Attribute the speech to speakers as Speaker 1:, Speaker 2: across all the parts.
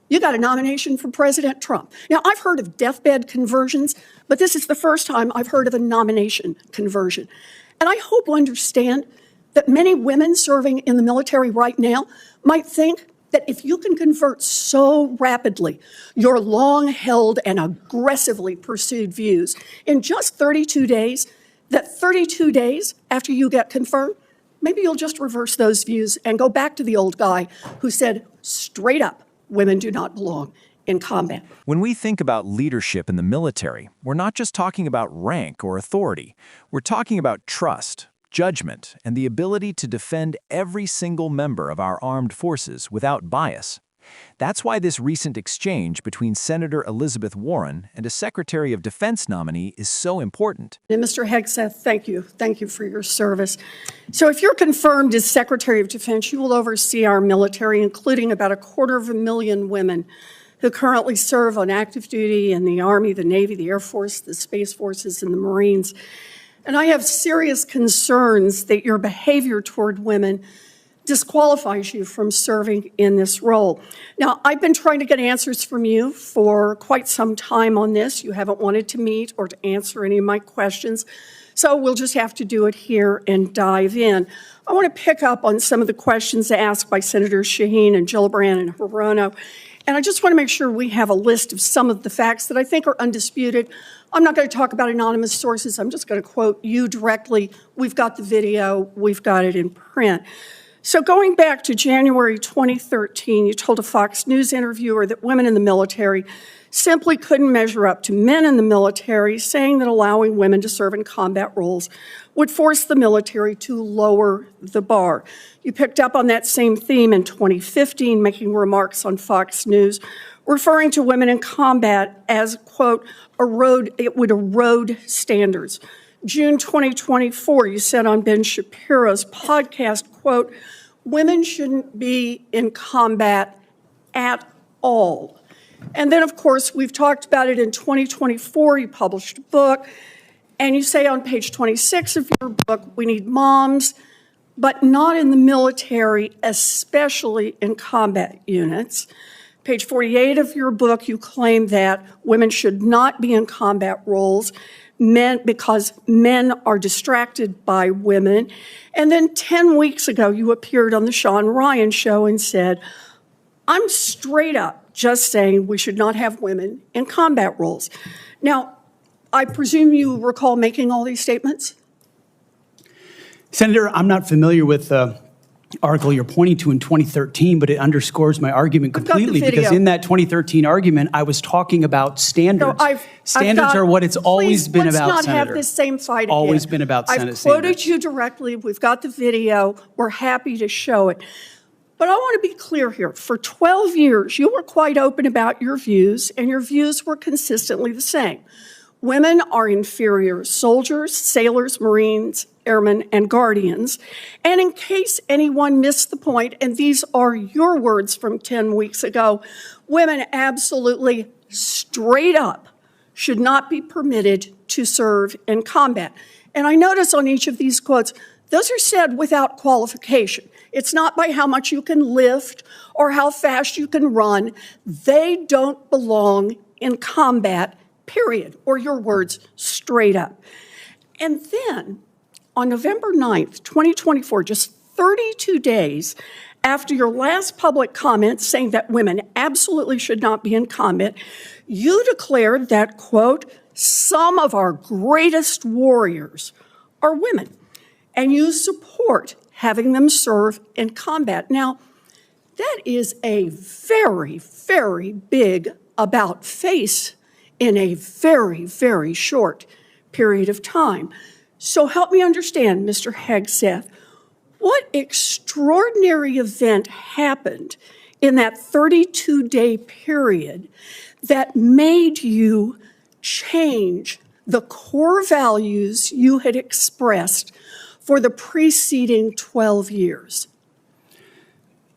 Speaker 1: You got a nomination for President Trump. Now, I've heard of deathbed conversions, but this is the first time I've heard of a nomination conversion. And I hope you understand that many women serving in the military right now might think that if you can convert so rapidly your long-held and aggressively pursued views in just 32 days, that 32 days after you get confirmed, maybe you'll just reverse those views and go back to the old guy who said straight up, women do not belong in combat.
Speaker 2: When we think about leadership in the military, we're not just talking about rank or authority. We're talking about trust, judgment, and the ability to defend every single member of our armed forces without bias. That's why this recent exchange between Senator Elizabeth Warren and a Secretary of Defense nominee is so important.
Speaker 1: And Mr. Hegseth, thank you. Thank you for your service. So if you're confirmed as Secretary of Defense, you will oversee our military, including about 250,000 women who currently serve on active duty in the Army, the Navy, the Air Force, the Space Forces, and the Marines. And I have serious concerns that your behavior toward women disqualifies you from serving in this role. Now, I've been trying to get answers from you for quite some time on this. You haven't wanted to meet or to answer any of my questions, so we'll just have to do it here and dive in. I want to pick up on some of the questions asked by Senators Shaheen and Gillibrand and Hirono, and I just want to make sure we have a list of some of the facts that I think are undisputed. I'm not going to talk about anonymous sources. I'm just going to quote you directly. We've got the video. We've got it in print. So going back to January 2013, you told a Fox News interviewer that women in the military simply couldn't measure up to men in the military, saying that allowing women to serve in combat roles would force the military to lower the bar. You picked up on that same theme in 2015, making remarks on Fox News, referring to women in combat as, quote, it would erode standards. June 2024, you said on Ben Shapiro's podcast, quote, women shouldn't be in combat at all. And then, of course, we've talked about it in 2024. You published a book, and you say on page 26 of your book, we need moms, but not in the military, especially in combat units. Page 48 of your book, you claim that women should not be in combat roles, because men are distracted by women. And then 10 weeks ago, you appeared on the Sean Ryan show and said, I'm straight up just saying we should not have women in combat roles. Now, I presume you recall making all these statements?
Speaker 3: Senator, I'm not familiar with the article you're pointing to in 2013, but it underscores my argument completely, because in that 2013 argument, I was talking about standards.
Speaker 1: No,
Speaker 3: standards are what it's always been about,
Speaker 1: let's not
Speaker 3: Senator.
Speaker 1: have this same fight again.
Speaker 3: Always been about Senate
Speaker 1: I've quoted
Speaker 3: standards.
Speaker 1: you directly. We've got the video. We're happy to show it. But I want to be clear here. For 12 years, you were quite open about your views, and your views were consistently the same. Women are inferior soldiers, sailors, Marines, airmen, and guardians. And in case anyone missed the point, and these are your words from 10 weeks ago, women absolutely straight up should not be permitted to serve in combat. And I notice on each of these quotes, those are said without qualification. It's not by how much you can lift or how fast you can run. They don't belong in combat, period, or your words, straight up. And then on November 9th, 2024, just 32 days after your last public comment saying that women absolutely should not be in combat, you declared that, quote, some of our greatest warriors are women, and you support having them serve in combat. Now, that is a very, very big about face in a very, very short period of time. So help me understand, Mr. Hegseth, what extraordinary event happened in that 32-day period that made you change the core values you had expressed for the preceding 12 years?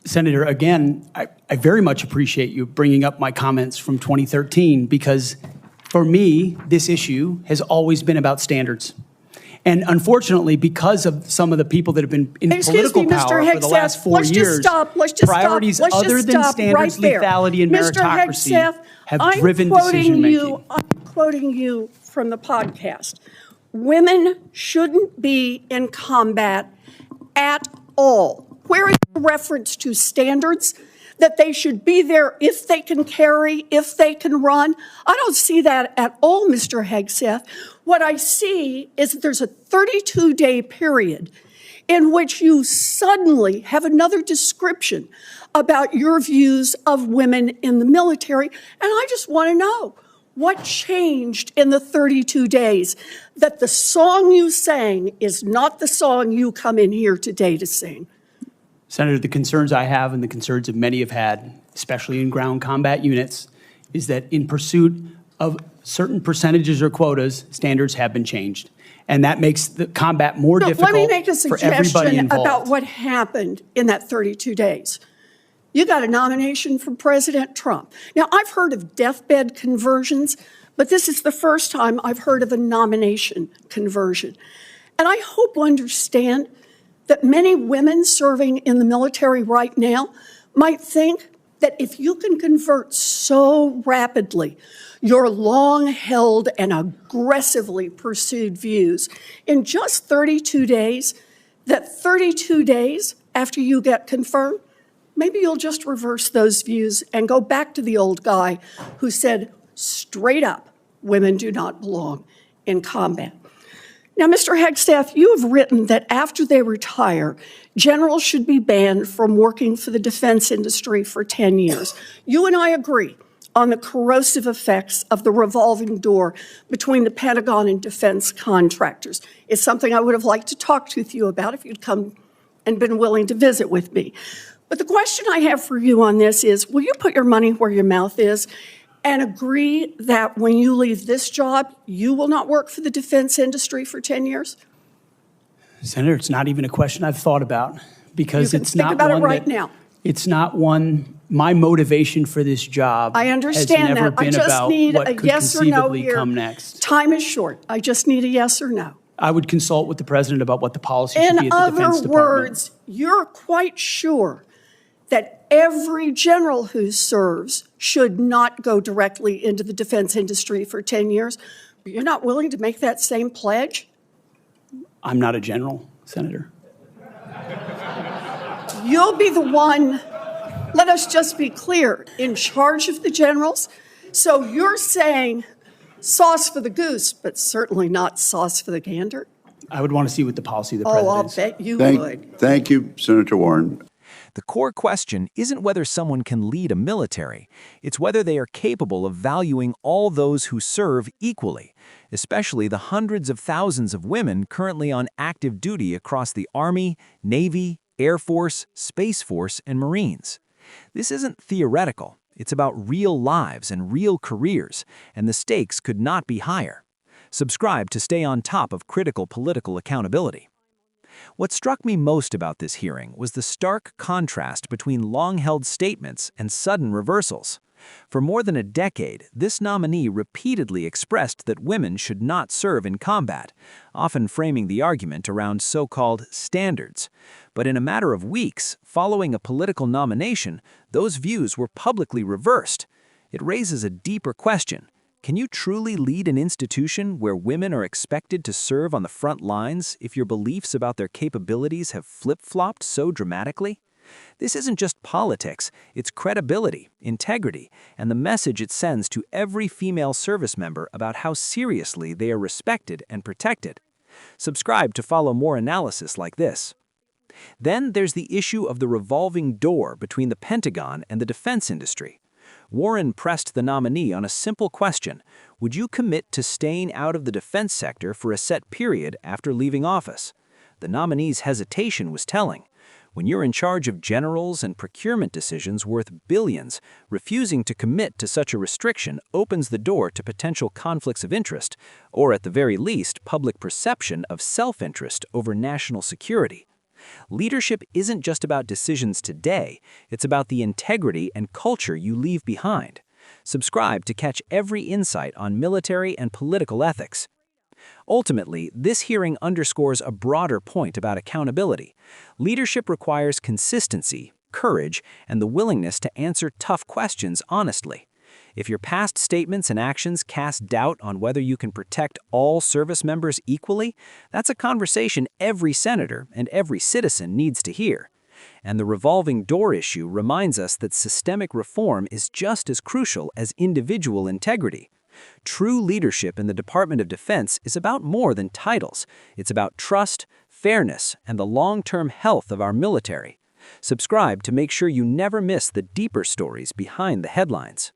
Speaker 3: Senator, again, I very much appreciate you bringing up my comments from 2013, because for me, this issue has always been about standards. And unfortunately, because of some of the people that have been in political power for the last 4 years, priorities other than standards, lethality, and meritocracy have driven decision-making.
Speaker 1: I'm quoting you from the podcast. Women shouldn't be in combat at all. Where is the reference to standards? That they should be there if they can carry, if they can run. I don't see that at all, Mr. Hegseth. What I see is that there's a 32-day period in which you suddenly have another description about your views of women in the military. And I just want to know, what changed in the 32 days that the song you sang is not the song you come in here today to sing?
Speaker 3: Senator, the concerns I have and the concerns that many have had, especially in ground combat units, is that in pursuit of certain percentages or quotas, standards have been changed. And that makes the combat more difficult for everybody involved.
Speaker 1: Let me make a suggestion about what happened in that 32 days. You got a nomination from President Trump. Now, I've heard of deathbed conversions, but this is the first time I've heard of a nomination conversion. And I hope you understand that many women serving in the military right now might think that if you can convert so rapidly your long-held and aggressively pursued views in just 32 days, that 32 days after you get confirmed, maybe you'll just reverse those views and go back to the old guy who said straight up, women do not belong in combat. Now, Mr. Hegseth, you have written that after they retire, generals should be banned from working for the defense industry for 10 years. You and I agree on the corrosive effects of the revolving door between the Pentagon and defense contractors. It's something I would have liked to talk with you about if you'd come and been willing to visit with me. But the question I have for you on this is, will you put your money where your mouth is and agree that when you leave this job, you will not work for the defense industry for 10 years?
Speaker 3: Senator, it's not even a question I've thought about because
Speaker 1: it's not one. Think about it right now.
Speaker 3: It's not one. My motivation for this job
Speaker 1: I understand
Speaker 3: has never
Speaker 1: that.
Speaker 3: been
Speaker 1: I just
Speaker 3: about
Speaker 1: need
Speaker 3: what
Speaker 1: a
Speaker 3: could
Speaker 1: yes or no
Speaker 3: conceivably
Speaker 1: here.
Speaker 3: come next.
Speaker 1: Time is short. I just need a yes or no.
Speaker 3: I would consult with the president about what the policy should be at the Defense Department.
Speaker 1: In other words, you're quite sure that every general who serves should not go directly into the defense industry for 10 years. You're not willing to make that same pledge?
Speaker 3: I'm not a general, Senator.
Speaker 1: You'll be the one, let us just be clear, in charge of the generals. So you're saying sauce for the goose, but certainly not sauce for the gander?
Speaker 3: I would want to see what the policy of the president is.
Speaker 1: I'll bet you would.
Speaker 4: Thank you, Senator Warren.
Speaker 2: The core question isn't whether someone can lead a military, it's whether they are capable of valuing all those who serve equally, especially the hundreds of thousands of women currently on active duty across the Army, Navy, Air Force, Space Force, and Marines. This isn't theoretical. It's about real lives and real careers, and the stakes could not be higher. Subscribe to stay on top of critical political accountability. What struck me most about this hearing was the stark contrast between long-held statements and sudden reversals. For more than a decade, this nominee repeatedly expressed that women should not serve in combat, often framing the argument around so-called standards. But in a matter of weeks, following a political nomination, those views were publicly reversed. It raises a deeper question. Can you truly lead an institution where women are expected to serve on the front lines if your beliefs about their capabilities have flip-flopped so dramatically? This isn't just politics, it's credibility, integrity, and the message it sends to every female service member about how seriously they are respected and protected. Subscribe to follow more analysis like this. Then there's the issue of the revolving door between the Pentagon and the defense industry. Warren pressed the nominee on a simple question: would you commit to staying out of the defense sector for a set period after leaving office? The nominee's hesitation was telling. When you're in charge of generals and procurement decisions worth billions, refusing to commit to such a restriction opens the door to potential conflicts of interest, or at the very least, public perception of self-interest over national security. Leadership isn't just about decisions today, it's about the integrity and culture you leave behind. Subscribe to catch every insight on military and political ethics. Ultimately, this hearing underscores a broader point about accountability. Leadership requires consistency, courage, and the willingness to answer tough questions honestly. If your past statements and actions cast doubt on whether you can protect all service members equally, that's a conversation every senator and every citizen needs to hear. And the revolving door issue reminds us that systemic reform is just as crucial as individual integrity. True leadership in the Department of Defense is about more than titles. It's about trust, fairness, and the long-term health of our military. Subscribe to make sure you never miss the deeper stories behind the headlines.